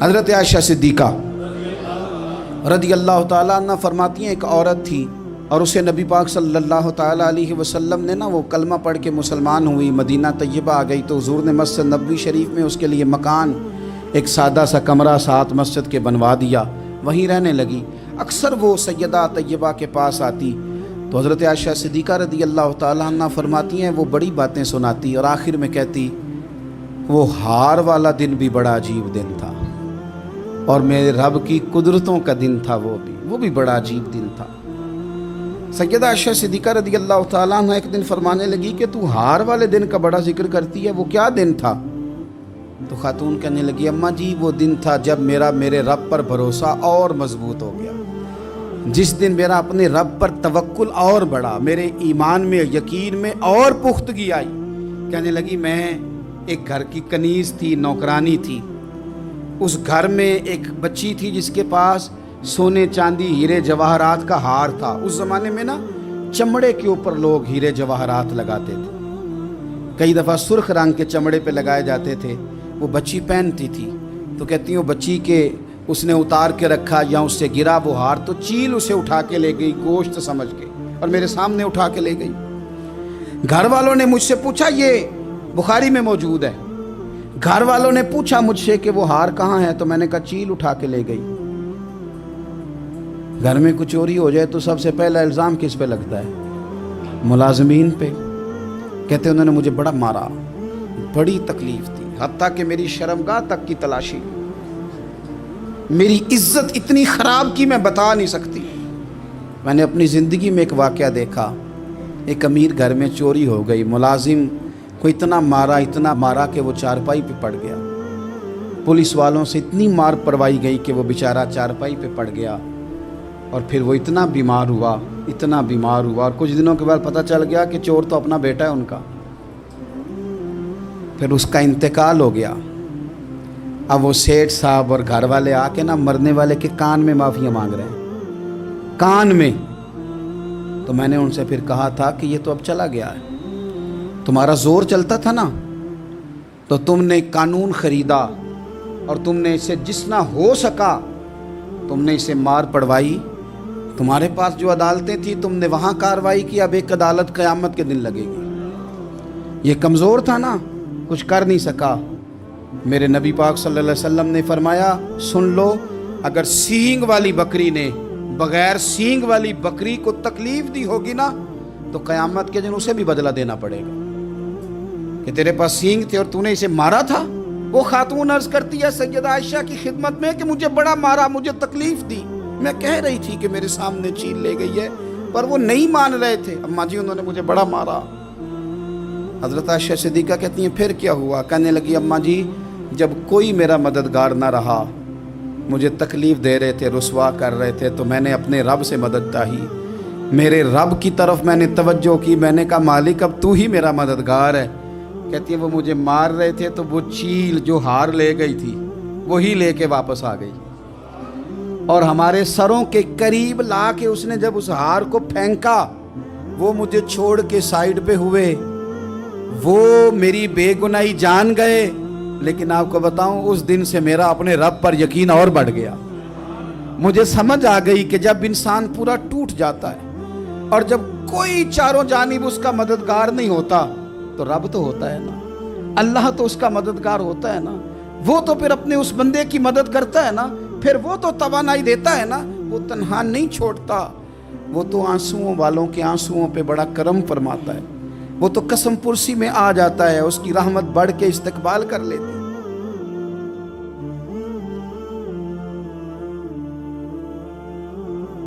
حضرت عائشہ صدیقہ رضی اللہ تعالیٰ عنہ فرماتی ہیں ایک عورت تھی اور اسے نبی پاک صلی اللہ تعالیٰ علیہ وسلم نے وہ کلمہ پڑھ کے مسلمان ہوئی، مدینہ طیبہ آ گئی تو حضور نے مسجد نبوی شریف میں اس کے لیے مکان، ایک سادہ سا کمرہ ساتھ مسجد کے بنوا دیا، وہیں رہنے لگی۔ اکثر وہ سیدہ طیبہ کے پاس آتی تو حضرت عائشہ صدیقہ رضی اللہ تعالیٰ عنہ فرماتی ہیں وہ بڑی باتیں سناتی اور آخر میں کہتی وہ ہار والا دن بھی بڑا عجیب دن تھا اور میرے رب کی قدرتوں کا دن تھا، وہ بھی بڑا عجیب دن تھا۔ سیدہ عائشہ صدیقہ رضی اللہ تعالیٰ عنہ ایک دن فرمانے لگی کہ تو ہار والے دن کا بڑا ذکر کرتی ہے، وہ کیا دن تھا؟ تو خاتون کہنے لگی اماں جی وہ دن تھا جب میرے رب پر بھروسہ اور مضبوط ہو گیا، جس دن میرا اپنے رب پر توکل اور بڑھا، میرے ایمان میں یقین میں اور پختگی آئی۔ کہنے لگی میں ایک گھر کی کنیز تھی، نوکرانی تھی، اس گھر میں ایک بچی تھی جس کے پاس سونے چاندی ہیرے جواہرات کا ہار تھا۔ اس زمانے میں چمڑے کے اوپر لوگ ہیرے جواہرات لگاتے تھے، کئی دفعہ سرخ رنگ کے چمڑے پہ لگائے جاتے تھے، وہ بچی پہنتی تھی تو کہتی ہوں بچی کے اس نے اتار کے رکھا یا اس سے گرا وہ ہار تو چیل اسے اٹھا کے لے گئی گوشت سمجھ کے اور میرے سامنے اٹھا کے لے گئی۔ گھر والوں نے مجھ سے پوچھا، یہ بخاری میں موجود ہے، گھر والوں نے پوچھا مجھ سے کہ وہ ہار کہاں ہے تو میں نے کہا چیل اٹھا کے لے گئی۔ گھر میں کچھ چوری ہو جائے تو سب سے پہلا الزام کس پہ لگتا ہے؟ ملازمین پہ۔ کہتے انہوں نے مجھے بڑا مارا، بڑی تکلیف تھی، حتیٰ کہ میری شرمگاہ تک کی تلاشی، میری عزت اتنی خراب کی میں بتا نہیں سکتی۔ میں نے اپنی زندگی میں ایک واقعہ دیکھا، ایک امیر گھر میں چوری ہو گئی، ملازم کو اتنا مارا کہ وہ چارپائی پہ پڑ گیا، پولیس والوں سے اتنی مار پروائی گئی کہ وہ بیچارہ چارپائی پہ پڑ گیا اور پھر وہ اتنا بیمار ہوا اور کچھ دنوں کے بعد پتہ چل گیا کہ چور تو اپنا بیٹا ہے ان کا، پھر اس کا انتقال ہو گیا۔ اب وہ سیٹھ صاحب اور گھر والے آ کے مرنے والے کے کان میں معافیاں مانگ رہے ہیں، کان میں۔ تو میں نے ان سے پھر کہا تھا کہ یہ تو اب چلا گیا ہے، تمہارا زور چلتا تھا نا تو تم نے قانون خریدا اور تم نے اسے جتنا ہو سکا تم نے اسے مار پڑوائی، تمہارے پاس جو عدالتیں تھیں تم نے وہاں کارروائی کی، اب ایک عدالت قیامت کے دن لگے گی۔ یہ کمزور تھا نا، کچھ کر نہیں سکا۔ میرے نبی پاک صلی اللہ علیہ وسلم نے فرمایا سن لو، اگر سینگ والی بکری نے بغیر سینگ والی بکری کو تکلیف دی ہوگی نا تو قیامت کے دن اسے بھی بدلہ دینا پڑے گا کہ تیرے پاس سینگ تھے اور تو نے اسے مارا تھا۔ وہ خاتون عرض کرتی ہے سیدہ عائشہ کی خدمت میں کہ مجھے بڑا مارا، مجھے تکلیف دی، میں کہہ رہی تھی کہ میرے سامنے چیل لے گئی ہے پر وہ نہیں مان رہے تھے، اماں جی انہوں نے مجھے بڑا مارا۔ حضرت عائشہ صدیقہ کہتی ہیں پھر کیا ہوا؟ کہنے لگی اماں جی جب کوئی میرا مددگار نہ رہا، مجھے تکلیف دے رہے تھے، رسوا کر رہے تھے، تو میں نے اپنے رب سے مدد چاہی، میرے رب کی طرف میں نے توجہ کی، میں نے کہا مالک اب تو ہی میرا مددگار ہے۔ کہتی ہے وہ مجھے مار رہے تھے تو وہ چیل جو ہار لے گئی تھی وہی لے کے واپس آ گئی اور ہمارے سروں کے قریب لا کے اس نے جب اس ہار کو پھینکا وہ مجھے چھوڑ کے سائیڈ پہ ہوئے، وہ میری بے گناہی جان گئے، لیکن آپ کو بتاؤں اس دن سے میرا اپنے رب پر یقین اور بڑھ گیا۔ مجھے سمجھ آ گئی کہ جب انسان پورا ٹوٹ جاتا ہے اور جب کوئی چاروں جانب اس کا مددگار نہیں ہوتا تو رب تو ہوتا ہے نا، اللہ تو اس کا مددگار ہوتا ہے نا، وہ تو پھر اپنے اس بندے کی مدد کرتا ہے نا، پھر وہ تو توانائی دیتا ہے نا، وہ تنہا نہیں چھوڑتا، وہ تو آنسوؤں والوں کے آنسوؤں پہ بڑا کرم فرماتا ہے، وہ تو قسم پرسی میں آ جاتا ہے، اس کی رحمت بڑھ کے استقبال کر لیتی ہے۔